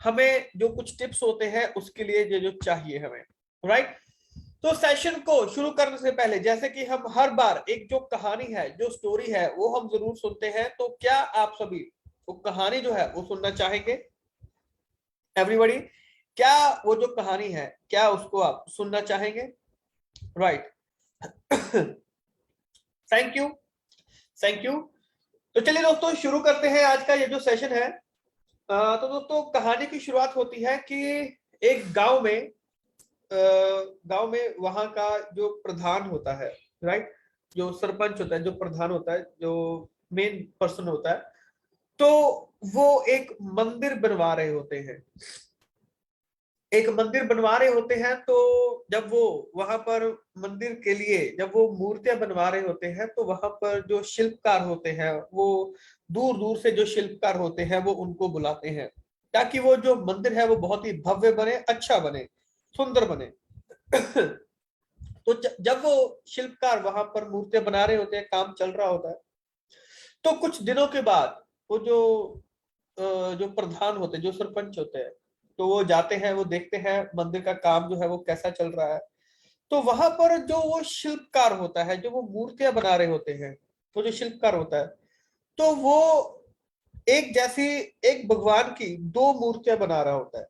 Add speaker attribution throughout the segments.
Speaker 1: हमें जो कुछ टिप्स होते हैं उसके लिए जो जो चाहिए हमें, राइट। तो सेशन को शुरू करने से पहले, जैसे कि हम हर बार एक जो कहानी है, जो स्टोरी है, वो हम जरूर सुनते हैं, तो क्या आप सभी वो कहानी जो है वो सुनना चाहेंगे? एवरीबॉडी, क्या वो जो कहानी है क्या उसको आप सुनना चाहेंगे? Right. Thank you, thank you. तो चलिए दोस्तों शुरू करते हैं आज का ये जो सेशन है। तो दोस्तों कहानी की शुरुआत होती है कि एक गांव में वहां का जो प्रधान होता है, राइट, जो सरपंच होता है, जो प्रधान होता है, जो मेन पर्सन होता है, तो वो एक मंदिर बनवा रहे होते हैं। एक मंदिर बनवा रहे होते हैं, तो जब वो वहां पर मंदिर के लिए जब वो मूर्तियां बनवा रहे होते हैं, तो वहां पर जो शिल्पकार होते हैं वो दूर दूर से जो शिल्पकार होते हैं वो उनको बुलाते हैं, ताकि वो जो मंदिर है वो बहुत ही भव्य बने, अच्छा बने, सुंदर बने। तो जब वो शिल्पकार वहां पर मूर्तियां बना रहे होते हैं, काम चल रहा होता है, तो कुछ दिनों के बाद वो जो प्रधान होते हैं, जो सरपंच होते हैं, तो वो जाते हैं, वो देखते हैं मंदिर का काम जो है वो कैसा चल रहा है। तो वहां पर जो वो शिल्पकार होता है, जो वो मूर्तियां बना रहे होते हैं, वो जो शिल्पकार होता है, तो वो एक जैसी एक भगवान की दो मूर्तियां बना रहा होता है।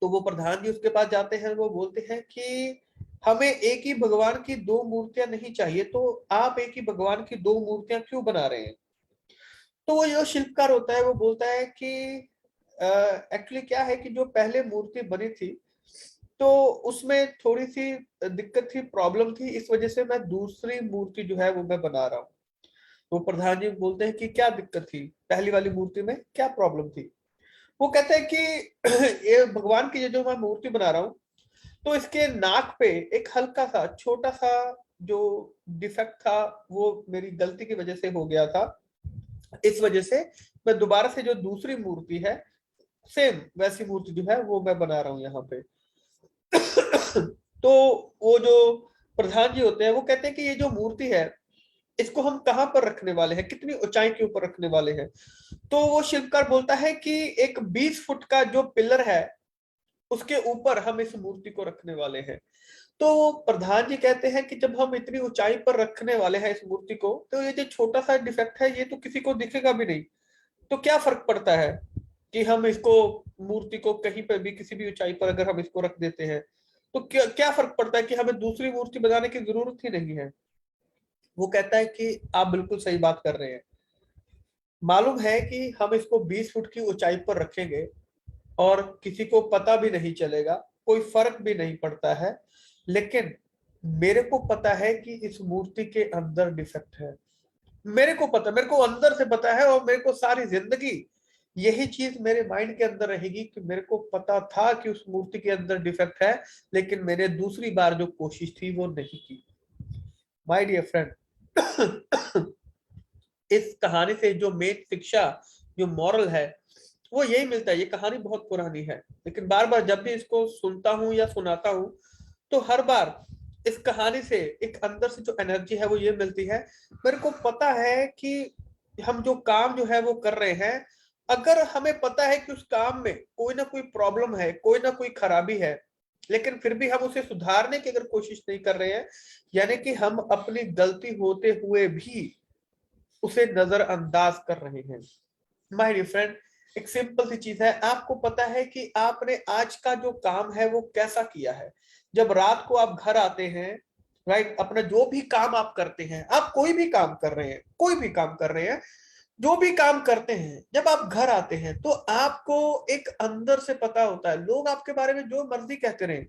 Speaker 1: तो वो प्रधान जी उसके पास जाते हैं, वो बोलते हैं कि हमें एक ही भगवान की दो मूर्तियां नहीं चाहिए, तो आप एक ही भगवान की दो मूर्तियां क्यों बना रहे हैं? तो वो जो शिल्पकार होता है वो बोलता है कि एक्चुअली क्या है कि जो पहले मूर्ति बनी थी, तो उसमें थोड़ी सी दिक्कत थी, प्रॉब्लम थी, इस वजह से मैं दूसरी मूर्ति जो है वो मैं बना रहा हूँ। तो प्रधान जी बोलते हैं कि क्या दिक्कत थी, पहली वाली मूर्ति में क्या प्रॉब्लम थी? वो कहते हैं कि ये भगवान की जो मैं मूर्ति बना रहा हूँ, तो इसके नाक पे एक हल्का सा छोटा सा जो डिफेक्ट था, वो मेरी गलती की वजह से हो गया था। इस वजह से मैं दोबारा से जो दूसरी मूर्ति है, सेम वैसी मूर्ति जो है वो मैं बना रहा हूँ यहाँ पे। तो वो जो प्रधान जी होते हैं वो कहते हैं कि ये जो मूर्ति है, इसको हम कहाँ पर रखने वाले हैं, कितनी ऊंचाई के ऊपर रखने वाले हैं? तो वो शिल्पकार बोलता है कि एक 20 फुट का जो पिलर है उसके ऊपर हम इस मूर्ति को रखने वाले हैं। तो प्रधान जी कहते हैं कि जब हम इतनी ऊंचाई पर रखने वाले हैं इस मूर्ति को, तो ये जो छोटा सा डिफेक्ट है ये तो किसी को दिखेगा भी नहीं, तो क्या फर्क पड़ता है कि हम इसको मूर्ति को कहीं पर भी किसी भी ऊंचाई पर अगर हम इसको रख देते हैं, तो क्या क्या फर्क पड़ता है कि हमें दूसरी मूर्ति बनाने की जरूरत ही नहीं है? वो कहता है कि आप बिल्कुल सही बात कर रहे हैं, मालूम है कि हम इसको 20 फुट की ऊंचाई पर रखेंगे और किसी को पता भी नहीं चलेगा, कोई फर्क भी नहीं पड़ता है, लेकिन मेरे को पता है कि इस मूर्ति के अंदर डिफेक्ट है। मेरे को पता, मेरे को अंदर से पता है, और मेरे को सारी जिंदगी यही चीज मेरे माइंड के अंदर रहेगी कि मेरे को पता था कि उस मूर्ति के अंदर डिफेक्ट है, लेकिन मैंने दूसरी बार जो कोशिश थी वो नहीं की। माय डियर फ्रेंड, इस कहानी से जो मेन शिक्षा, जो मॉरल है, वो यही मिलता है। ये कहानी बहुत पुरानी है, लेकिन बार बार जब भी इसको सुनता हूँ या सुनाता हूँ, तो हर बार इस कहानी से एक अंदर से जो एनर्जी है वो ये मिलती है। मेरे को पता है कि हम जो काम जो है वो कर रहे हैं, अगर हमें पता है कि उस काम में कोई ना कोई प्रॉब्लम है, कोई ना कोई खराबी है, लेकिन फिर भी हम उसे सुधारने की अगर कोशिश नहीं कर रहे हैं, यानी कि हम अपनी गलती होते हुए भी उसे नजरअंदाज कर रहे हैं। माय डियर फ्रेंड, एक सिंपल सी चीज है, आपको पता है कि आपने आज का जो काम है वो कैसा किया है। जब रात को आप घर आते हैं, राइट, अपना जो भी काम आप करते हैं, आप कोई भी काम कर रहे हैं, कोई भी काम कर रहे हैं, जो भी काम करते हैं, जब आप घर आते हैं तो आपको एक अंदर से पता होता है, लोग आपके बारे में जो मर्जी कहते रहे,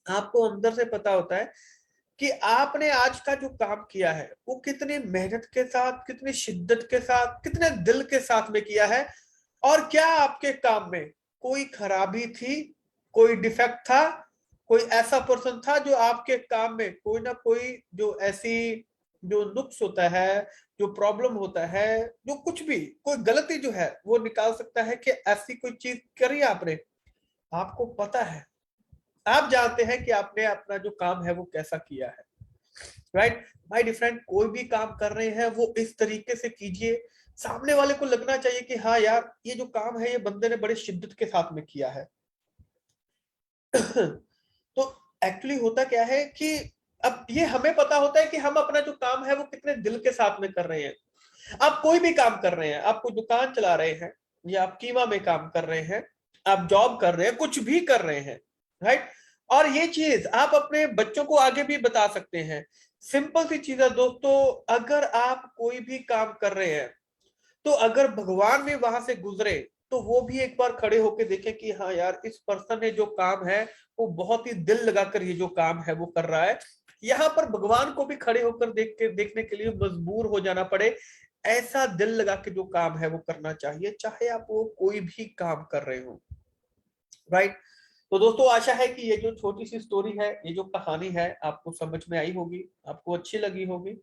Speaker 1: आपको अंदर से पता होता है कि आपने आज का जो काम किया है वो कितनी मेहनत के साथ, कितनी शिद्दत के साथ, कितने दिल के साथ में किया है, और क्या आपके काम में कोई खराबी थी, कोई डिफेक्ट था, कोई ऐसा पर्सन था जो आपके काम में कोई ना कोई जो ऐसी जो नुक्स होता है, जो प्रॉब्लम होता है, जो कुछ भी कोई गलती जो है वो निकाल सकता है कि ऐसी कोई चीज करी आपने? आपको पता है, आप जानते हैं कि आपने अपना जो काम है वो कैसा किया है, राइट। भाई डिफरेंट कोई भी काम कर रहे हैं वो इस तरीके से कीजिए सामने वाले को लगना चाहिए कि हाँ यार, ये जो काम है ये बंदे ने बड़े शिद्दत के साथ में किया है। तो एक्चुअली होता क्या है कि अब ये हमें पता होता है कि हम अपना जो काम है वो कितने दिल के साथ में कर रहे हैं। आप कोई भी काम कर रहे हैं, आप कोई दुकान चला रहे हैं, या आप कीमा में काम कर रहे हैं, आप जॉब कर रहे हैं, कुछ भी कर रहे हैं, राइट। और ये चीज आप अपने बच्चों को आगे भी बता सकते हैं। सिंपल सी चीज है दोस्तों, अगर आप कोई भी काम कर रहे हैं, तो अगर भगवान भी वहां से गुजरे तो वो भी एक बार खड़े होके देखे कि हाँ यार, इस पर्सन ने जो काम है वो बहुत ही दिल लगाकर ये जो काम है वो कर रहा है। यहाँ पर भगवान को भी खड़े होकर देखने के लिए मजबूर हो जाना पड़े, ऐसा दिल लगा के जो काम है वो करना चाहिए, चाहे आप वो कोई भी काम कर रहे हो, राइट। तो दोस्तों, आशा है कि ये जो छोटी सी स्टोरी है, ये जो कहानी है, आपको समझ में आई होगी, आपको अच्छी लगी होगी।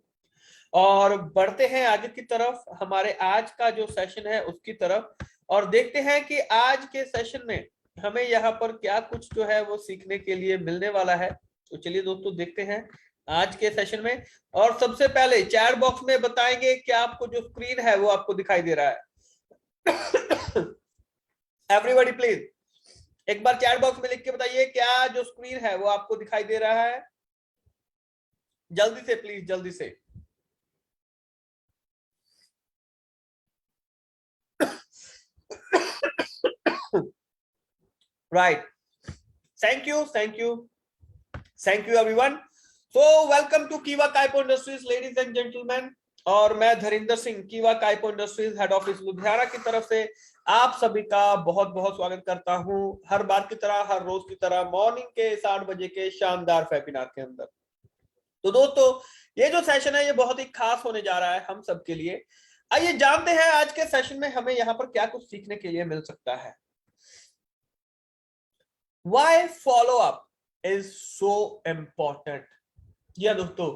Speaker 1: और बढ़ते हैं आगे की तरफ, हमारे आज का जो सेशन है उसकी तरफ, और देखते हैं कि आज के सेशन में हमें यहाँ पर क्या कुछ जो है वो सीखने के लिए मिलने वाला है। तो चलिए दोस्तों, देखते हैं आज के सेशन में। और सबसे पहले चैट बॉक्स में बताएंगे कि आपको जो स्क्रीन है वो आपको दिखाई दे रहा है। एवरीबॉडी प्लीज एक बार चैट बॉक्स में लिख के बताइए, क्या जो स्क्रीन है वो आपको दिखाई दे रहा है? जल्दी से प्लीज, जल्दी से। Right, thank you, thank you, thank you everyone. So welcome to Kiva Kaipo industries ladies and gentlemen. और मैं Dharinder Singh, Kiva Kaipo industries head office Ludhiana की तरफ से आप सभी का बहुत बहुत स्वागत करता हूं, हर बार की तरह, हर रोज की तरह, मॉर्निंग के 7 बजे के शानदार वेबिनार के अंदर। तो दोस्तों, ये जो सेशन है ये बहुत ही खास होने जा रहा है हम सबके लिए। आइए जानते हैं आज के सेशन में हमें यहाँ पर क्या कुछ सीखने के लिए मिल सकता है। Why follow up is so important? या दोस्तों,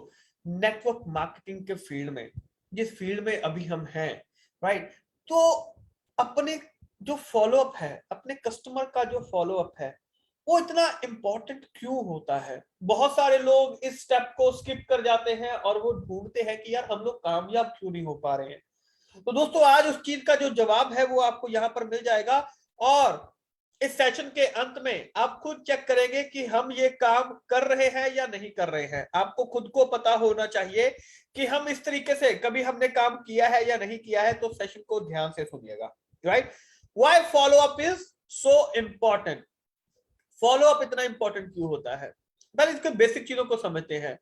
Speaker 1: नेटवर्क मार्केटिंग के फील्ड में, जिस फील्ड में अभी हम हैं, राइट, तो अपने जो फॉलो अप है, अपने कस्टमर का जो फॉलो अप है, वो इतना इंपॉर्टेंट क्यों होता है? बहुत सारे लोग इस स्टेप को स्किप कर जाते हैं और वो ढूंढते हैं कि यार हम लोग कामयाब क्यों नहीं हो पा रहे हैं। तो दोस्तों, आज उस चीज का जो जवाब है वो आपको यहाँ पर मिल जाएगा। और इस सेशन के अंत में आप खुद चेक करेंगे कि हम ये काम कर रहे हैं या नहीं कर रहे हैं। आपको खुद को पता होना चाहिए कि हम इस तरीके से कभी हमने काम किया है या नहीं किया है। तो सेशन को ध्यान से सुनिएगा, right. Why follow up is so important? Follow up इतना इंपॉर्टेंट क्यों होता है? पहले इसके बेसिक चीजों को समझते हैं।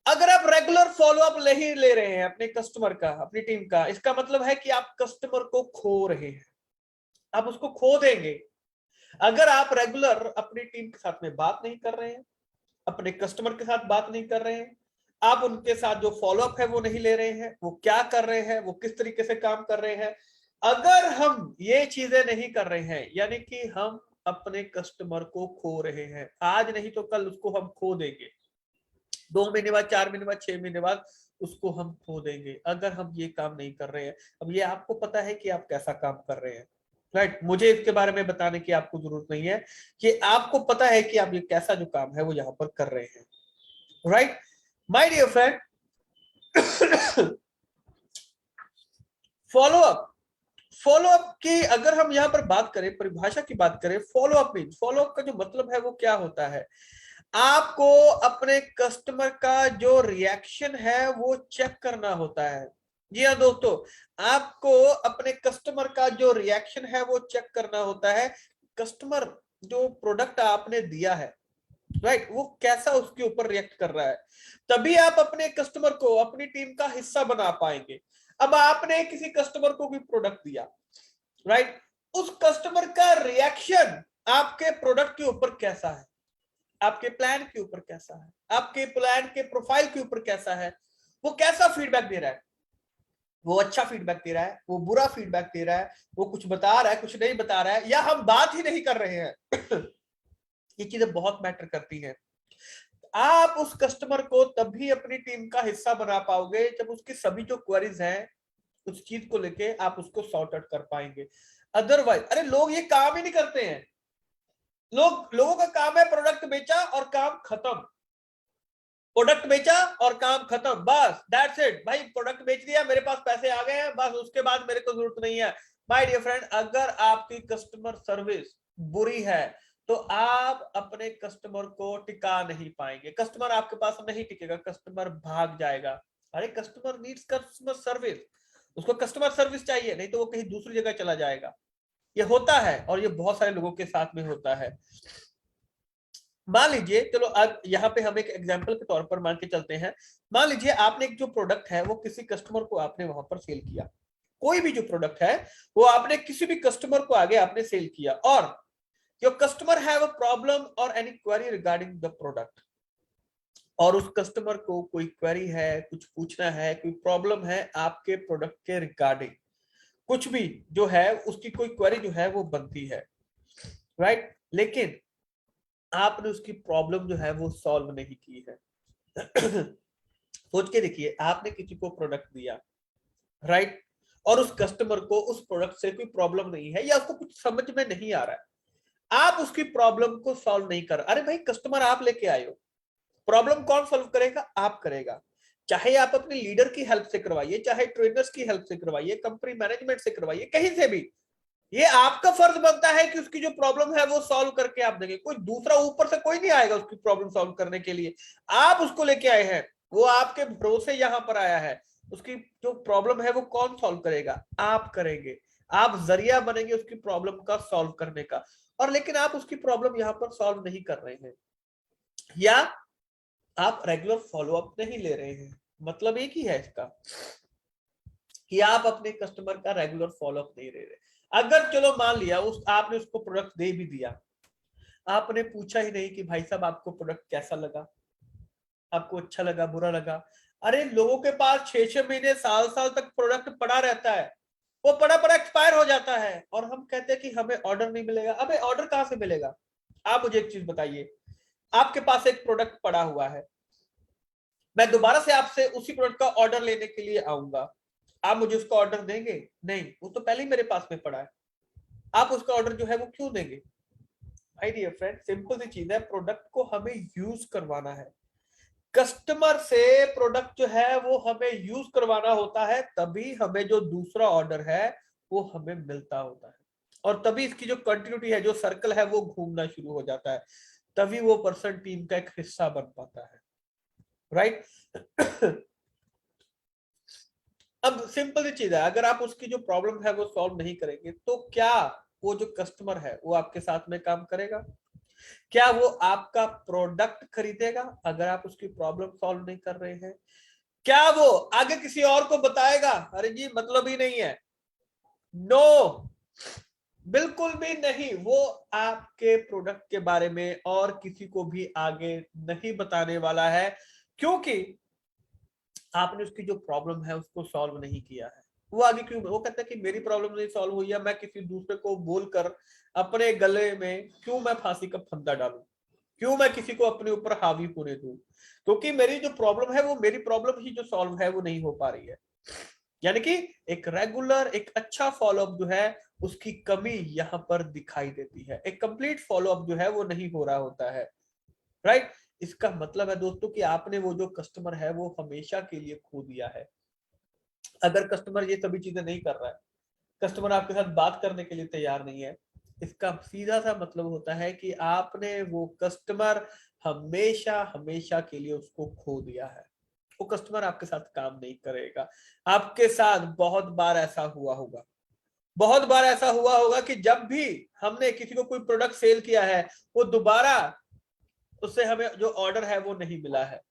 Speaker 1: अगर आप रेगुलर फॉलो अप नहीं ले रहे हैं अपने कस्टमर का, अपनी टीम का, इसका मतलब है कि आप कस्टमर को खो रहे हैं, आप उसको खो देंगे। अगर आप रेगुलर अपनी टीम के साथ में बात नहीं कर रहे हैं, अपने कस्टमर के साथ बात नहीं कर रहे हैं, आप उनके साथ जो फॉलो अप है वो नहीं ले रहे हैं, वो क्या कर रहे हैं, वो किस तरीके से काम कर रहे हैं, अगर हम ये चीजें नहीं कर रहे हैं, यानी कि हम अपने कस्टमर को खो रहे हैं। आज नहीं तो कल उसको हम खो देंगे, 2 महीने बाद, 4 महीने बाद, 6 महीने बाद उसको हम खो देंगे, अगर हम ये काम नहीं कर रहे हैं। अब ये आपको पता है कि आप कैसा काम कर रहे हैं, राइट। मुझे इसके बारे में बताने की आपको जरूरत नहीं है कि आपको पता है कि आप ये कैसा जो काम है वो यहाँ पर कर रहे हैं, right. My dear friend, follow up, follow up की अगर हम यहाँ पर बात करें, परिभाषा की बात करें, follow up mean, follow up का जो मतलब है वो क्या होता है? आपको अपने कस्टमर का जो रिएक्शन है वो चेक करना होता है। जी हाँ दोस्तों, आपको अपने कस्टमर का जो रिएक्शन है वो चेक करना होता है। कस्टमर जो प्रोडक्ट आपने दिया है, राइट, वो कैसा उसके ऊपर रिएक्ट कर रहा है, तभी आप अपने कस्टमर को अपनी टीम का हिस्सा बना पाएंगे। अब आपने किसी कस्टमर को भी प्रोडक्ट दिया, राइट, उस कस्टमर का रिएक्शन आपके प्रोडक्ट के ऊपर कैसा है, आपके प्लान के ऊपर कैसा है, आपके प्लान के प्रोफाइल के ऊपर कैसा है, वो कैसा फीडबैक दे रहा है, वो अच्छा फीडबैक दे रहा है, वो बुरा फीडबैक दे रहा है, वो कुछ बता रहा है, कुछ नहीं बता रहा है, या हम बात ही नहीं कर रहे हैं। ये चीजें बहुत मैटर करती हैं। आप उस कस्टमर को तभी अपनी टीम का हिस्सा बना पाओगे जब उसकी सभी जो क्वेरीज हैं उस चीज को लेके आप उसको सॉर्ट आउट कर पाएंगे। अदरवाइज, अरे लोग ये काम ही नहीं करते हैं। लोगों का काम है प्रोडक्ट बेचा और काम खत्म। प्रोडक्ट बेचा और काम खत्म, बस दैट्स इट भाई, प्रोडक्ट बेच दिया, मेरे पास पैसे आ गए हैं, बस उसके बाद मेरे को जरूरत नहीं है। माय डियर फ्रेंड, अगर आपकी कस्टमर सर्विस बुरी है तो आप अपने कस्टमर को टिका नहीं पाएंगे, कस्टमर आपके पास नहीं टिकेगा, कस्टमर भाग जाएगा। अरे कस्टमर नीड्स कस्टमर सर्विस, उसको कस्टमर सर्विस चाहिए, नहीं तो वो कहीं दूसरी जगह चला जाएगा। ये होता है और ये बहुत सारे लोगों के साथ में होता है। मान लीजिए, चलो अब यहाँ पे हम एक एग्जांपल के तौर पर मान के चलते हैं, मान लीजिए आपने एक जो प्रोडक्ट है वो किसी कस्टमर को आपने वहां पर सेल किया, कोई भी जो प्रोडक्ट है वो आपने किसी भी कस्टमर को आगे आपने सेल किया, और your customer have a problem और any query regarding the product, और उस कस्टमर को कोई क्वेरी है, कुछ पूछना है, कोई प्रॉब्लम है आपके प्रोडक्ट के रिगार्डिंग, कुछ भी जो है उसकी कोई क्वेरी जो है वो बनती है, राइट, लेकिन आपने उसकी प्रॉब्लम जो है वो सॉल्व नहीं की है। सोच के देखिए, आपने किसी को प्रोडक्ट दिया, राइट, और उस कस्टमर को उस प्रोडक्ट से कोई प्रॉब्लम नहीं है या उसको कुछ समझ में नहीं आ रहा है, आप उसकी प्रॉब्लम को सॉल्व नहीं कर, अरे भाई कस्टमर आप लेके आए हो, प्रॉब्लम कौन सॉल्व करेगा, आप करेगा, चाहे आप अपने लीडर की हेल्प से करवाइए, चाहे ट्रेनर्स की हेल्प से करवाइए, कंपनी मैनेजमेंट से करवाइए, कहीं से भी, ये आपका फर्ज बनता है कि उसकी जो प्रॉब्लम है वो सॉल्व करके आप देंगे, कोई दूसरा ऊपर से कोई नहीं आएगा उसकी प्रॉब्लम सॉल्व करने के लिए, आप उसको लेके आए हैं, वो आपके भरोसे यहां पर आया है, उसकी जो प्रॉब्लम है वो कौन सॉल्व करेगा, आप करेंगे, आप जरिया बनेंगे उसकी प्रॉब्लम का सॉल्व करने का, और लेकिन आप उसकी प्रॉब्लम यहां पर सॉल्व नहीं कर रहे हैं, या आप रेगुलर फॉलोअप नहीं ले रहे हैं, मतलब एक ही है इसका कि आप अपने कस्टमर का रेगुलर फॉलोअप नहीं ले रहे। अगर चलो मान लिया उस आपने उसको प्रोडक्ट दे भी दिया, आपने पूछा ही नहीं कि भाई साहब आपको प्रोडक्ट कैसा लगा, आपको अच्छा लगा, बुरा लगा, अरे लोगों के पास 6-6 महीने साल साल तक प्रोडक्ट पड़ा रहता है, वो पड़ा पड़ा एक्सपायर हो जाता है, और हम कहते हैं कि हमें ऑर्डर नहीं मिलेगा। अबे ऑर्डर कहां से मिलेगा? आप मुझे एक चीज बताइए, आपके पास एक प्रोडक्ट पड़ा हुआ है, मैं दोबारा से आपसे उसी प्रोडक्ट का ऑर्डर लेने के लिए आऊंगा, आप मुझे उसका ऑर्डर देंगे? नहीं, वो तो पहले ही मेरे पास में पड़ा है, आप उसका ऑर्डर जो है वो क्यों देंगे? भाई डियर फ्रेंड, सिंपल सी चीज है, प्रोडक्ट को हमें यूज करवाना है, कस्टमर से प्रोडक्ट जो है वो हमें यूज करवाना होता है, तभी हमें जो दूसरा ऑर्डर है वो हमें मिलता होता है, और तभी इसकी जो कंटिन्यूटी है, जो सर्कल है वो घूमना शुरू हो जाता है, तभी वो पर्सन टीम का एक हिस्सा बन पाता है, राइट। अब सिंपल सी चीज है, अगर आप उसकी जो प्रॉब्लम है वो सॉल्व नहीं करेंगे तो क्या वो जो कस्टमर है वो आपके साथ में काम करेगा? क्या वो आपका प्रोडक्ट खरीदेगा अगर आप उसकी प्रॉब्लम सॉल्व नहीं कर रहे हैं? क्या वो आगे किसी और को बताएगा? अरे जी मतलब ही नहीं है, नो, बिल्कुल भी नहीं, वो आपके प्रोडक्ट के बारे में और किसी को भी आगे नहीं बताने वाला है, क्योंकि आपने उसकी जो प्रॉब्लम है उसको सॉल्व नहीं किया है। वो आगे क्यों, वो कहता है कि मेरी प्रॉब्लम नहीं सॉल्व हुई है, मैं किसी दूसरे को बोलकर अपने गले में क्यों मैं फांसी का फंदा डालूं, क्यों मैं किसी को अपने ऊपर हावी होने दूं, क्योंकि मेरी जो प्रॉब्लम है वो मेरी प्रॉब्लम ही जो सॉल्व है वो नहीं हो पा रही है। यानी कि एक रेगुलर, एक अच्छा फॉलोअप जो है उसकी कमी यहाँ पर दिखाई देती है, एक कंप्लीट फॉलोअप जो है वो नहीं हो रहा होता है, राइट। इसका मतलब है दोस्तों कि आपने वो जो कस्टमर है वो हमेशा के लिए खो दिया है। अगर कस्टमर ये सभी चीजें नहीं कर रहा है, कस्टमर आपके साथ बात करने के लिए तैयार नहीं है, इसका सीधा सा मतलब होता है कि आपने वो कस्टमर हमेशा हमेशा के लिए उसको खो दिया है, वो कस्टमर आपके साथ काम नहीं करेगा। आपके साथ बहुत बार ऐसा हुआ होगा, बहुत बार ऐसा हुआ होगा कि जब भी हमने किसी को कोई प्रोडक्ट सेल किया है वो दोबारा उससे हमें जो ऑर्डर है वो नहीं मिला है।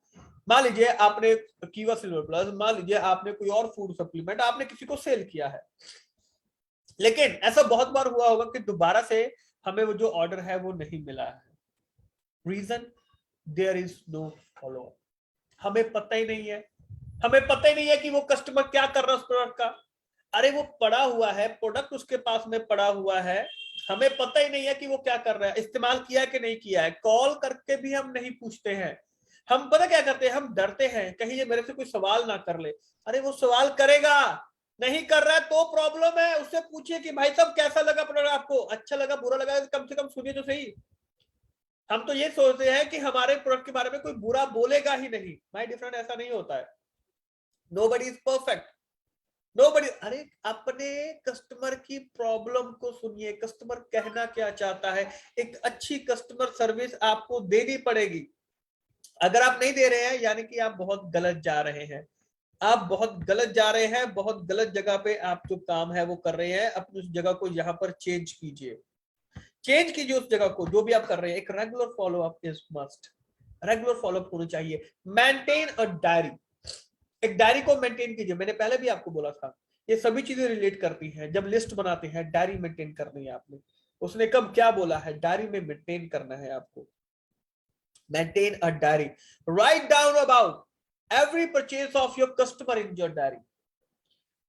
Speaker 1: मान लीजिए आपने कीवा सिल्वर प्लस, मान लीजिए आपने कोई और फूड सप्लीमेंट आपने किसी को सेल किया है, लेकिन ऐसा बहुत बार हुआ होगा कि दोबारा से हमें वो जो ऑर्डर है वो नहीं मिला है। Reason, there is no follow, हमें पता ही नहीं है, हमें पता ही नहीं है कि वो कस्टमर क्या कर रहा है उस प्रोडक्ट का। अरे वो पड़ा हुआ है, प्रोडक्ट उसके पास में पड़ा हुआ है, हमें पता ही नहीं है कि वो क्या कर रहा है, इस्तेमाल किया कि नहीं किया है, कॉल करके भी हम नहीं पूछते हैं, हम पता क्या करते हैं, हम डरते हैं कहीं ये मेरे से कोई सवाल ना कर ले। अरे वो सवाल करेगा, नहीं कर रहा है तो प्रॉब्लम है, उससे पूछिए कि भाई साहब कैसा लगा प्रोडक्ट, आपको अच्छा लगा बुरा लगा, कम से कम सुनिए तो सही। हम तो ये सोचते हैं कि हमारे प्रोडक्ट के बारे में कोई बुरा बोलेगा ही नहीं। माय डिफरेंट, ऐसा नहीं होता है। Nobody is perfect, nobody. अरे अपने कस्टमर की प्रॉब्लम को सुनिए, कस्टमर कहना क्या चाहता है। एक अच्छी कस्टमर सर्विस आपको देनी पड़ेगी। अगर आप नहीं दे रहे हैं यानी कि आप बहुत गलत जा रहे हैं, आप बहुत गलत जा रहे हैं, बहुत गलत जगह पे आप जो काम है वो कर रहे हैं। अपनी उस जगह को यहाँ पर चेंज कीजिए, चेंज कीजिए उस जगह को जो भी आप कर रहे हैं। एक regular follow up is must, regular follow up होनी चाहिए। मेंटेन अ डायरी, एक डायरी को मेंटेन कीजिए। मैंने पहले भी आपको बोला था, ये सभी चीजें रिलेट करती हैं। जब लिस्ट बनाते हैं, डायरी मेंटेन करनी है आपने। उसने कब क्या बोला है, डायरी में मेंटेन करना है आपको। Maintain a diary, write down about every purchase of your customer in your diary.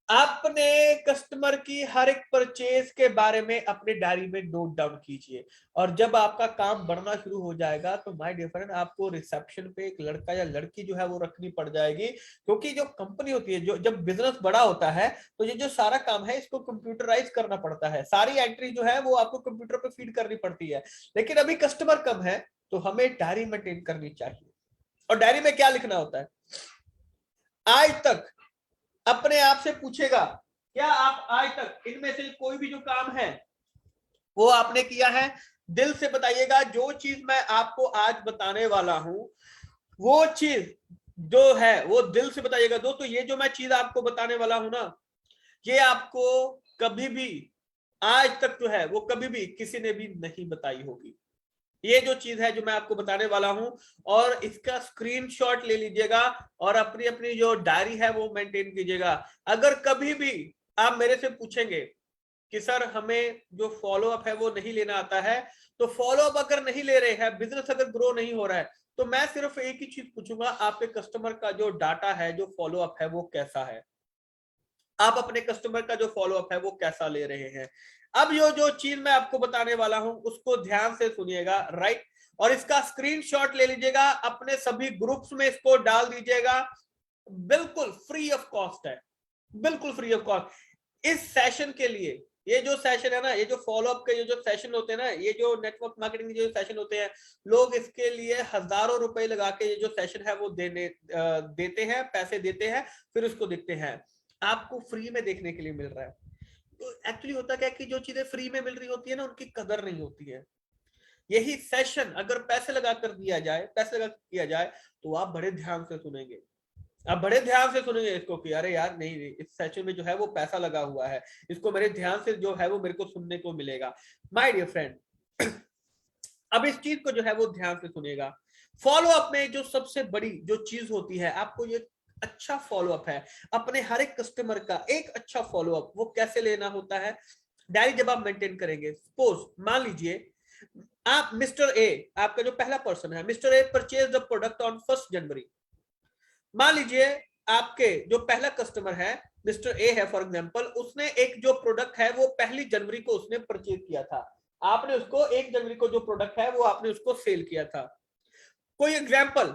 Speaker 1: अपने कस्टमर की हर एक परचेज के बारे में अपने डायरी में नोट डाउन कीजिए। और जब आपका काम बढ़ना शुरू हो जाएगा तो माय डियर फ्रेंड, आपको रिसेप्शन पे एक लड़का या लड़की जो है वो रखनी पड़ जाएगी। क्योंकि जो कंपनी होती है, जो जब बिजनेस बड़ा होता है तो ये जो सारा काम है इसको कंप्यूटराइज करना पड़ता है। सारी एंट्री जो है वो आपको कंप्यूटर पे फीड करनी पड़ती है। लेकिन अभी कस्टमर कम है तो हमें डायरी मेंटेन करनी चाहिए। और डायरी में क्या लिखना होता है, आज तक अपने आप से पूछेगा, क्या आप आज तक इनमें से कोई भी जो काम है वो आपने किया है। दिल से बताइएगा, जो चीज मैं आपको आज बताने वाला हूं वो चीज जो है वो दिल से बताइएगा। दोस्तों ये जो मैं चीज आपको बताने वाला हूं ना, ये आपको कभी भी आज तक जो है वो कभी भी किसी ने भी नहीं बताई होगी। ये जो चीज है जो मैं आपको बताने वाला हूं, और इसका स्क्रीनशॉट ले लीजिएगा और अपनी अपनी जो डायरी है वो मेंटेन कीजिएगा। अगर कभी भी आप मेरे से पूछेंगे कि सर हमें जो फॉलो अप है वो नहीं लेना आता है, तो फॉलो अप अगर नहीं ले रहे हैं, बिजनेस अगर ग्रो नहीं हो रहा है, तो मैं सिर्फ एक ही चीज पूछूंगा, आपके कस्टमर का जो डाटा है, जो फॉलो अप है वो कैसा है। आप अपने कस्टमर का जो फॉलो अप है वो कैसा ले रहे हैं। अब ये जो चीज मैं आपको बताने वाला हूं उसको ध्यान से सुनिएगा, राइट। और इसका स्क्रीनशॉट ले लीजिएगा, अपने सभी ग्रुप्स में इसको डाल दीजिएगा। बिल्कुल फ्री ऑफ कॉस्ट है, बिल्कुल फ्री ऑफ कॉस्ट। इस सेशन के लिए, ये जो सेशन है ना, ये जो फॉलो अप के जो सेशन होते हैं ना, ये जो नेटवर्क मार्केटिंग के जो सेशन होते हैं, लोग इसके लिए हजारों रुपए लगा के ये जो सेशन है वो देते हैं, पैसे देते हैं, फिर उसको देखते हैं। आपको फ्री में देखने के लिए मिल रहा है। तो एक्चुअली होता क्या है कि जो चीजें फ्री में मिल रही होती है ना, उनकी कदर नहीं होती है। यही सेशन अगर पैसे लगा कर दिया जाए, पैसे लगा किया जाए, तो आप बड़े ध्यान से सुनेंगे, आप बड़े ध्यान से सुनेंगे इसको कि अरे यार नहीं, इस सेशन में जो है वो पैसा लगा हुआ है, इसको मेरे ध्यान से जो है वो मेरे को सुनने को मिलेगा। माय डियर फ्रेंड, अब इस चीज को जो है वो ध्यान से सुनिएगा। फॉलो अप में जो सबसे बड़ी जो चीज होती है, आपको ये अच्छा फॉलो अप है, अपने हर एक कस्टमर का एक अच्छा फॉलो अप वो कैसे लेना होता है। डायरी जब आप मेंटेन करेंगे, सपोज मान लीजिए आप मिस्टर ए, आपका जो पहला पर्सन है, mister A purchase the product on 1 जनवरी। मान लीजिए आपके जो पहला कस्टमर है मिस्टर ए है फॉर एग्जांपल, उसने एक जो प्रोडक्ट है वो 1 जनवरी को उसने परचेज किया था। आपने उसको 1 जनवरी को जो प्रोडक्ट है वो आपने उसको सेल किया था। कोई एग्जांपल,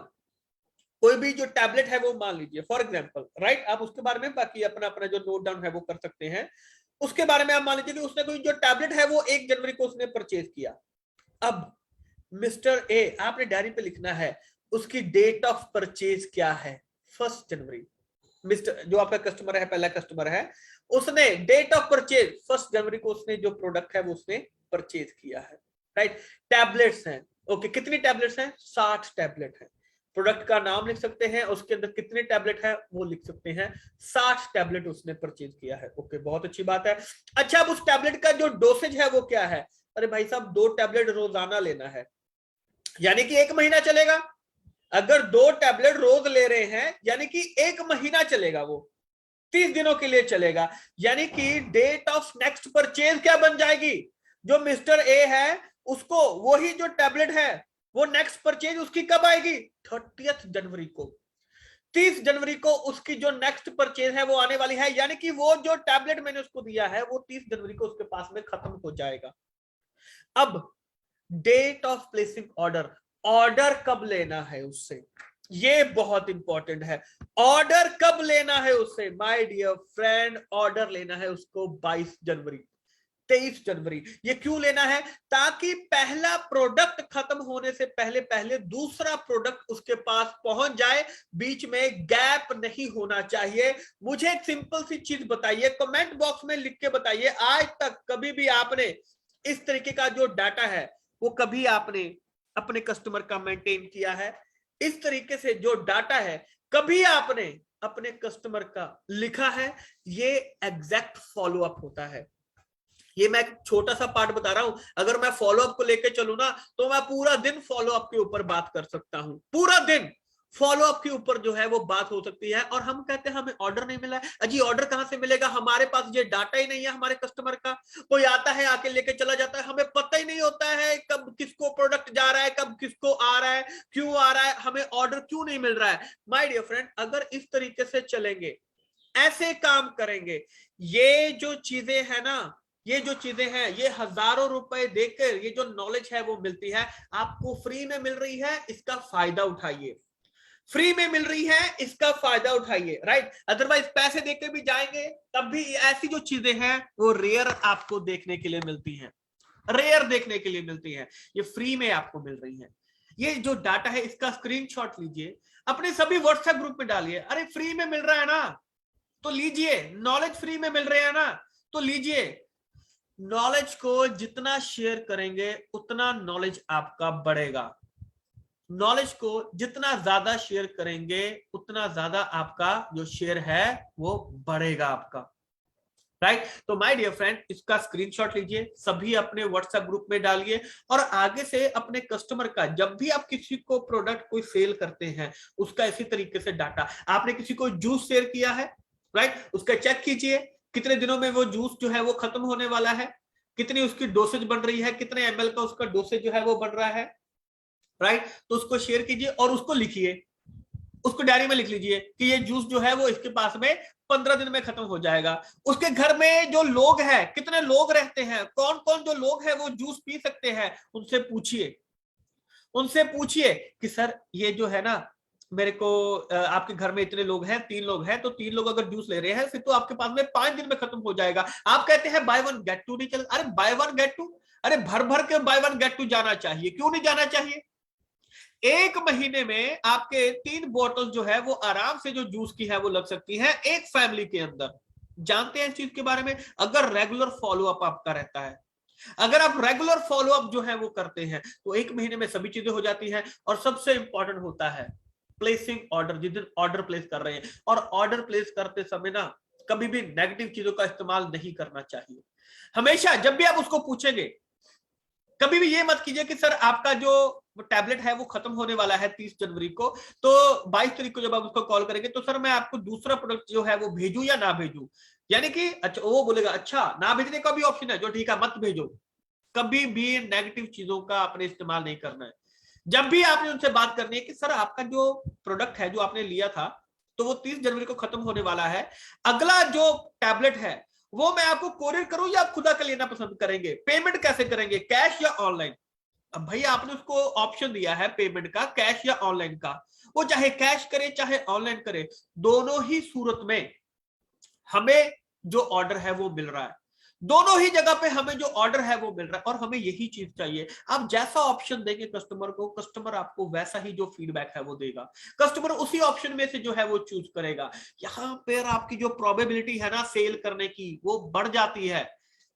Speaker 1: कोई भी जो टैबलेट है वो मान लीजिए फॉर एग्जांपल, राइट। आप उसके बारे में बाकी अपना अपना जो नोट डाउन है वो कर सकते हैं। उसके बारे में आप मान लीजिए कि उसने कोई जो टैबलेट है वो 1 जनवरी को उसने परचेज किया। अब मिस्टर ए, आपने डायरी पे लिखना है उसकी डेट ऑफ परचेज क्या है, 1 जनवरी। मिस्टर जो आपका कस्टमर है, पहला कस्टमर है, उसने डेट ऑफ परचेज 1 जनवरी को उसने जो प्रोडक्ट है वो उसने परचेज किया है, राइट। टैबलेट्स हैं, ओके, कितनी टैबलेट्स हैं, 60 टैबलेट है। प्रोडक्ट का नाम लिख सकते हैं, उसके अंदर कितने टैबलेट है वो लिख सकते हैं, 60 टैबलेट उसने परचेज किया है। ओके, बहुत अच्छी बात है। अच्छा, अब उस टैबलेट का जो डोसेज है वो क्या है। अरे भाई साहब, 2 टैबलेट रोजाना लेना है, यानी कि 1 महीना चलेगा। अगर 2 टैबलेट रोज ले रहे हैं यानी कि 1 महीना चलेगा, वो 30 दिनों के लिए चलेगा। यानी कि डेट ऑफ नेक्स्ट परचेज क्या बन जाएगी, जो मिस्टर ए है उसको वही जो टैबलेट है वो नेक्स्ट परचेज उसकी कब आएगी, 30 जनवरी को। 30 जनवरी को उसकी जो नेक्स्ट परचेज है वो आने वाली है, यानी कि वो जो टैबलेट मैंने उसको दिया है वो 30 जनवरी को उसके पास में खत्म हो जाएगा। अब date of placing order, order कब लेना है उससे, ये बहुत इंपॉर्टेंट है। ऑर्डर कब लेना है उससे, माय डियर फ्रेंड, ऑर्डर लेना है उसको 22 जनवरी। 23 जनवरी। ये क्यों लेना है? ताकि पहला प्रोडक्ट खत्म होने से पहले पहले दूसरा प्रोडक्ट उसके पास पहुंच जाए, बीच में गैप नहीं होना चाहिए। मुझे एक सिंपल सी चीज बताइए, कमेंट बॉक्स में लिख के बताइए, आज तक कभी भी आपने इस तरीके का जो डाटा है वो कभी आपने अपने कस्टमर का मेंटेन किया है? इस तरीके से जो डाटा है कभी आपने अपने कस्टमर का लिखा है? ये एग्जैक्ट फॉलोअप होता है। ये मैं एक छोटा सा पार्ट बता रहा हूं, अगर मैं फॉलोअप को लेके चलूं ना तो मैं पूरा दिन फॉलोअप के ऊपर बात कर सकता हूं, पूरा दिन फॉलोअप के ऊपर जो है वो बात हो सकती है। और हम कहते हैं हमें ऑर्डर नहीं मिला है। अजी ऑर्डर कहां से मिलेगा? हमारे पास ये डाटा ही नहीं है हमारे कस्टमर का। कोई आता है आके लेके चला जाता है, हमें पता ही नहीं होता है कब किसको प्रोडक्ट जा रहा है, कब किसको आ रहा है, क्यों आ रहा है, हमें ऑर्डर क्यों नहीं मिल रहा है। माय डियर फ्रेंड, अगर इस तरीके से चलेंगे, ऐसे काम करेंगे, ये जो चीजें है ना, ये जो चीजें हैं, ये हजारों रुपए देकर ये जो नॉलेज है वो मिलती है, आपको फ्री में मिल रही है, इसका फायदा उठाइए। फ्री में मिल रही है, इसका फायदा उठाइए, राइट। अदरवाइज पैसे देके भी जाएंगे तब भी ऐसी जो चीजें हैं वो रेयर आपको देखने के लिए मिलती हैं, रेयर देखने के लिए मिलती हैं। ये फ्री में आपको मिल रही है। ये जो डाटा है इसका स्क्रीनशॉट लीजिए, अपने सभी व्हाट्सएप ग्रुप में डालिए। अरे फ्री में मिल रहा है ना तो लीजिए, नॉलेज फ्री में मिल रहे हैं ना तो लीजिए। नॉलेज को जितना शेयर करेंगे उतना नॉलेज आपका बढ़ेगा। नॉलेज को जितना ज्यादा शेयर करेंगे उतना ज्यादा आपका जो शेयर है वो बढ़ेगा आपका, राइट। तो माय डियर फ्रेंड, इसका स्क्रीनशॉट लीजिए, सभी अपने व्हाट्सएप ग्रुप में डालिए और आगे से अपने कस्टमर का, जब भी आप किसी को प्रोडक्ट कोई सेल करते हैं उसका इसी तरीके से डाटा, आपने किसी को जूस शेयर किया है, राइट, उसका चेक कीजिए कितने दिनों में वो जूस जो है वो खत्म होने वाला है, कितनी उसकी डोसेज बन रही है, कितने ml का उसका डोसेज जो है वो बन रहा है, राइट। तो उसको शेयर कीजिए और उसको लिखिए, उसको डायरी में लिख लीजिए कि ये जूस जो है वो इसके पास में 15 दिन में खत्म हो जाएगा। उसके घर में जो लोग हैं, कितने लोग रहते हैं, कौन कौन जो लोग हैं वो जूस पी सकते हैं, उनसे पूछिए, उनसे पूछिए कि सर ये जो है ना, मेरे को आपके घर में इतने लोग हैं, 3 लोग हैं, तो 3 लोग अगर जूस ले रहे हैं फिर तो आपके पास में 5 दिन में खत्म हो जाएगा। आप कहते हैं बाय वन गेट टू नहीं चल, अरे बाय वन गेट टू, अरे भर भर के बाय वन गेट टू जाना चाहिए, क्यों नहीं जाना चाहिए? एक महीने में आपके 3 बोतल जो है वो आराम से जो जूस की है वो लग सकती है एक फैमिली के अंदर। जानते हैं इस चीज के बारे में? अगर रेगुलर फॉलोअप आपका रहता है, अगर आप रेगुलर फॉलोअप जो है वो करते हैं तो एक महीने में सभी चीजें हो जाती हैं। और सबसे इंपॉर्टेंट होता है प्लेसिंग ऑर्डर, जिस दिन ऑर्डर प्लेस कर रहे हैं, और ऑर्डर प्लेस करते समय ना कभी भी नेगेटिव चीजों का इस्तेमाल नहीं करना चाहिए। हमेशा जब भी आप उसको पूछेंगे, कभी भी ये मत कीजिए कि सर आपका जो टैबलेट है वो खत्म होने वाला है 30 जनवरी को, तो 22 तारीख को जब आप उसको कॉल करेंगे तो सर मैं आपको दूसरा प्रोडक्ट जो है वो भेजूं या ना भेजूं, यानी कि अच्छा वो बोलेगा अच्छा ना भेजने का भी ऑप्शन है, जो ठीक है मत भेजो। कभी भी नेगेटिव चीजों का आपने इस्तेमाल नहीं करना है। जब भी आपने उनसे बात करनी है कि सर आपका जो प्रोडक्ट है जो आपने लिया था तो वो 30 जनवरी को खत्म होने वाला है, अगला जो टैबलेट है वो मैं आपको कोरियर करूं या आप खुदा का लेना पसंद करेंगे, पेमेंट कैसे करेंगे, कैश या ऑनलाइन? अब भैया आपने उसको ऑप्शन दिया है पेमेंट का, कैश या ऑनलाइन का, वो चाहे कैश करे चाहे ऑनलाइन करे, दोनों ही सूरत में हमें जो ऑर्डर है वो मिल रहा है, दोनों ही जगह पे हमें जो ऑर्डर है वो मिल रहा है और हमें यही चीज चाहिए। आप जैसा ऑप्शन देंगे कस्टमर को, कस्टमर आपको वैसा ही जो फीडबैक है वो देगा, कस्टमर उसी ऑप्शन में से जो है वो चूज करेगा। यहाँ पर आपकी जो प्रोबेबिलिटी है ना सेल करने की वो बढ़ जाती है,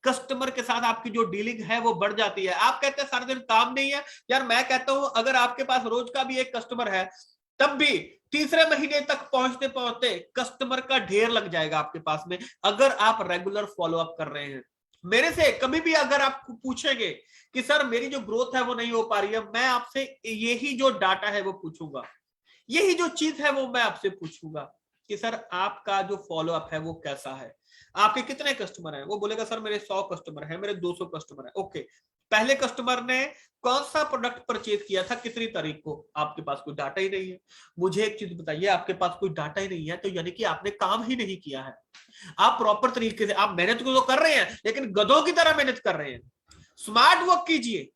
Speaker 1: कस्टमर के साथ आपकी जो डीलिंग है वो बढ़ जाती है। आप कहते हैं सारा दिन काम नहीं है, यार मैं कहता हूं अगर आपके पास रोज का भी एक कस्टमर है तब भी तीसरे महीने तक पहुंचते पहुंचते कस्टमर का ढेर लग जाएगा आपके पास में, अगर आप रेगुलर फॉलोअप कर रहे हैं। मेरे से कभी भी अगर आप पूछेंगे कि सर मेरी जो ग्रोथ है वो नहीं हो पा रही है, मैं आपसे यही जो डाटा है वो पूछूंगा, यही जो चीज है वो मैं आपसे पूछूंगा कि सर आपका जो फॉलोअप है वो कैसा है, आपके कितने कस्टमर हैं? वो बोलेगा सर मेरे 100 कस्टमर हैं, मेरे 200 कस्टमर हैं। ओके, पहले कस्टमर ने कौन सा प्रोडक्ट परचेज किया था, कितनी तारीख को? आपके पास कोई डाटा ही नहीं है। मुझे एक चीज बताइए, आपके पास कोई डाटा ही नहीं है तो यानी कि आपने काम ही नहीं किया है। आप प्रॉपर तरीके से, आप मेहनत तो कर रहे हैं लेकिन गधों की तरह मेहनत कर रहे हैं। स्मार्ट वर्क कीजिए,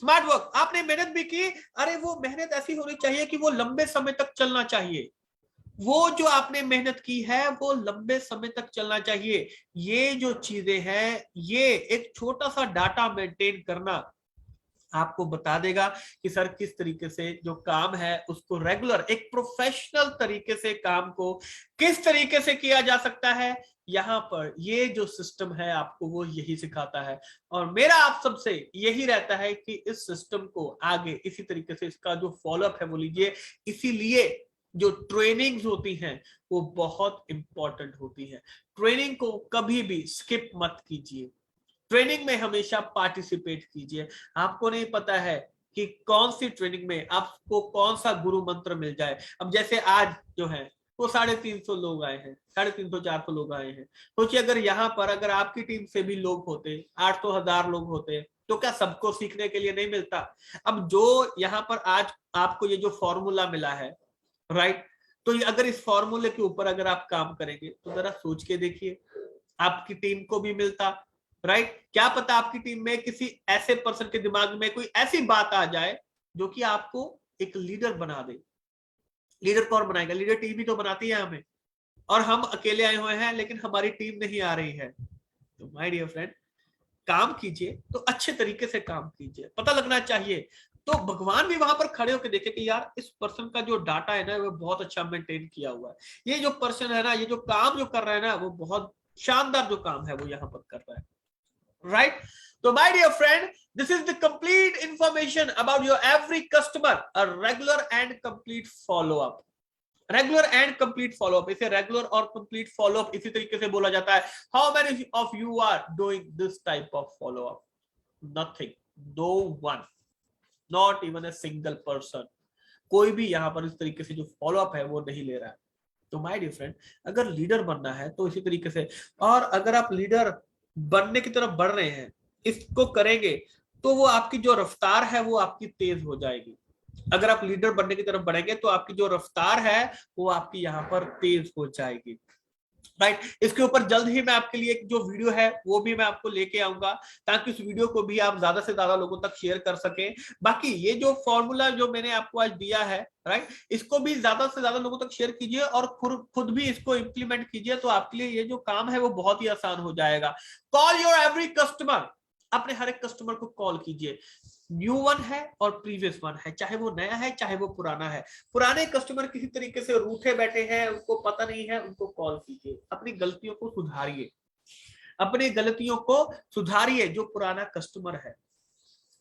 Speaker 1: स्मार्ट वर्क। आपने मेहनत भी की, अरे वो मेहनत ऐसी होनी चाहिए कि वो लंबे समय तक चलना चाहिए, वो जो आपने मेहनत की है वो लंबे समय तक चलना चाहिए। ये जो चीजें हैं, ये एक छोटा सा डाटा मेंटेन करना आपको बता देगा कि सर किस तरीके से जो काम है उसको रेगुलर एक प्रोफेशनल तरीके से काम को किस तरीके से किया जा सकता है। यहाँ पर ये जो सिस्टम है आपको वो यही सिखाता है, और मेरा आप सबसे यही रहता है कि इस सिस्टम को आगे इसी तरीके से इसका जो फॉलोअप है वो लीजिए। इसीलिए जो ट्रेनिंग्स होती हैं वो बहुत इंपॉर्टेंट होती है। ट्रेनिंग को कभी भी स्किप मत कीजिए, ट्रेनिंग में हमेशा पार्टिसिपेट कीजिए। आपको नहीं पता है कि कौन सी ट्रेनिंग में आपको कौन सा गुरु मंत्र मिल जाए। अब जैसे आज जो है वो 350 लोग आए हैं, 350-400 लोग आए हैं। सोचिए अगर यहाँ पर अगर आपकी टीम से भी लोग होते, 800-1000 लोग होते, तो क्या सबको सीखने के लिए नहीं मिलता। अब जो यहाँ पर आज आपको ये जो फॉर्मूला मिला है, राइट, तो अगर इस फॉर्मूले के ऊपर अगर आप काम करेंगे तो जरा सोच के देखिए आपकी टीम को भी मिलता, राइट। क्या पता आपकी टीम में किसी ऐसे पर्सन के दिमाग में कोई ऐसी बात आ जाए जो कि आपको एक लीडर बना दे। लीडर कौन बनाएगा? लीडर टीम ही तो बनाती है हमें, और हम अकेले आए हुए हैं लेकिन हमारी टीम नहीं आ रही है। तो माय डियर फ्रेंड, काम कीजिए तो अच्छे तरीके से काम कीजिए, पता लगना चाहिए। तो भगवान भी वहां पर खड़े होकर देखे कि यार इस पर्सन का जो डाटा है ना वो बहुत अच्छा मेंटेन किया हुआ है, ये जो पर्सन है ना, ये जो काम जो कर रहा है ना वो बहुत शानदार जो काम है वो यहाँ पर कर रहा है, right? So my dear friend, this is the complete information about your every customer, a regular and complete follow up। Regular and complete follow up, इसे रेगुलर और कंप्लीट फॉलोअप इसी तरीके से बोला जाता है। How many of you are doing this type of follow up? Nothing, no one, not even a single person. कोई भी यहाँ पर इस तरीके से जो फॉलोअप है वो नहीं ले रहा है। तो माय डियर फ्रेंड, अगर लीडर बनना है तो इसी तरीके से, और अगर आप लीडर बनने की तरफ बढ़ रहे हैं, इसको करेंगे तो वो आपकी जो रफ्तार है वो आपकी तेज हो जाएगी। अगर आप लीडर बनने की तरफ बढ़ेंगे तो आपकी जो रफ्तार है वो आपकी यहाँ पर तेज हो जाएगी, राइट। इसके ऊपर जल्द ही मैं आपके लिए एक जो वीडियो है वो भी मैं आपको लेके आऊंगा, ताकि उस वीडियो को भी आप ज्यादा से ज्यादा लोगों तक शेयर कर सके। बाकी ये जो फॉर्मूला जो मैंने आपको आज दिया है, राइट, इसको भी ज्यादा से ज्यादा लोगों तक शेयर कीजिए और खुद भी इसको इंप्लीमेंट कीजिए, तो आपके लिए ये जो काम है वो बहुत ही आसान हो जाएगा। कॉल योर एवरी कस्टमर, अपने हर एक कस्टमर को कॉल कीजिए। न्यू वन है और प्रीवियस वन है, चाहे वो नया है चाहे वो पुराना है। पुराने कस्टमर किसी तरीके से रूठे बैठे हैं, उनको पता नहीं है, उनको कॉल कीजिए, अपनी गलतियों को सुधारिए, अपनी गलतियों को सुधारिए। जो पुराना कस्टमर है,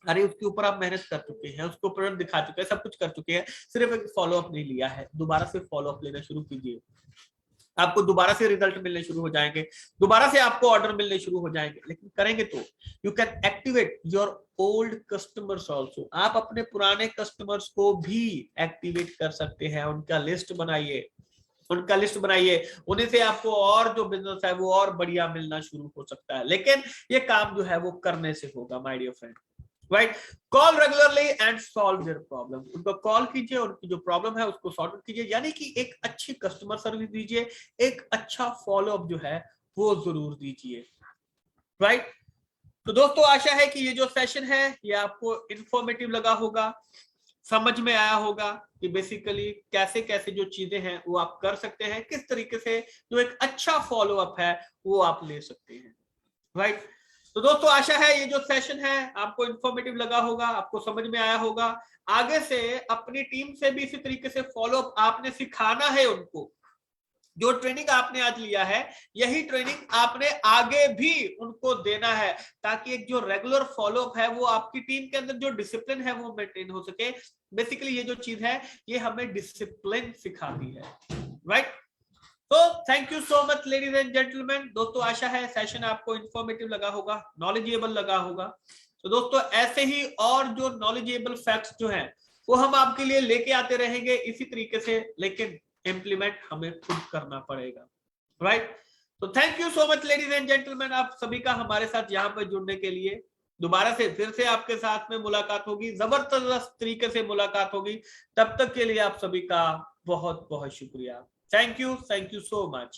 Speaker 1: अरे उसके ऊपर आप मेहनत कर चुके हैं, उसको प्रोडक्ट दिखा चुके हैं, सब कुछ कर चुके हैं, सिर्फ एक फॉलोअप नहीं लिया है, दोबारा से फॉलोअप लेना शुरू कीजिए। आपको दोबारा से रिजल्ट मिलने शुरू हो जाएंगे, दोबारा से आपको ऑर्डर मिलने शुरू हो जाएंगे। लेकिन करेंगे तो you can activate your old customers also. आप अपने पुराने कस्टमर्स को भी एक्टिवेट कर सकते हैं। उनका लिस्ट बनाइए, उनका लिस्ट बनाइए, उन्हीं से आपको और जो बिजनेस है वो और बढ़िया मिलना शुरू हो सकता है। लेकिन ये काम जो है वो करने से होगा my dear friend, right. Call regularly and solve their problem. उनको कॉल कीजिए, उनकी जो प्रॉब्लम है उसको सॉल्व कीजिए, यानी कि एक अच्छी कस्टमर सर्विस दीजिए, एक अच्छा फॉलोअप जो है वो जरूर दीजिए, राइट। तो दोस्तों आशा है कि ये जो सेशन है ये आपको इंफॉर्मेटिव लगा होगा, समझ में आया होगा कि बेसिकली कैसे कैसे जो चीजें हैं वो आप कर सकते हैं, किस तरीके से जो एक अच्छा फॉलोअप है वो आप ले सकते हैं, राइट। तो दोस्तों आशा है ये जो सेशन है आपको इंफॉर्मेटिव लगा होगा, आपको समझ में आया होगा। आगे से अपनी टीम से भी इसी तरीके से फॉलोअप आपने सिखाना है उनको। जो ट्रेनिंग आपने आज लिया है यही ट्रेनिंग आपने आगे भी उनको देना है, ताकि एक जो रेगुलर फॉलोअप है वो आपकी टीम के अंदर जो डिसिप्लिन है वो मेंटेन हो सके। बेसिकली ये जो चीज है ये हमें डिसिप्लिन सिखाती है, राइट। तो thank you so much ladies and gentleman. दोस्तों आशा है सेशन आपको इंफॉर्मेटिव लगा होगा, नॉलेजेबल लगा होगा। तो दोस्तों ऐसे ही और जो नॉलेजेबल फैक्ट्स जो हैं वो हम आपके लिए लेके आते रहेंगे इसी तरीके से, लेकिन इम्प्लीमेंट हमें खुद करना पड़ेगा, राइट। तो thank you so much ladies and gentleman, आप सभी का हमारे साथ यहाँ पर जुड़ने के लिए। दोबारा से फिर से आपके साथ में मुलाकात होगी, जबरदस्त तरीके से मुलाकात होगी। तब तक के लिए आप सभी का बहुत बहुत शुक्रिया। Thank you so much.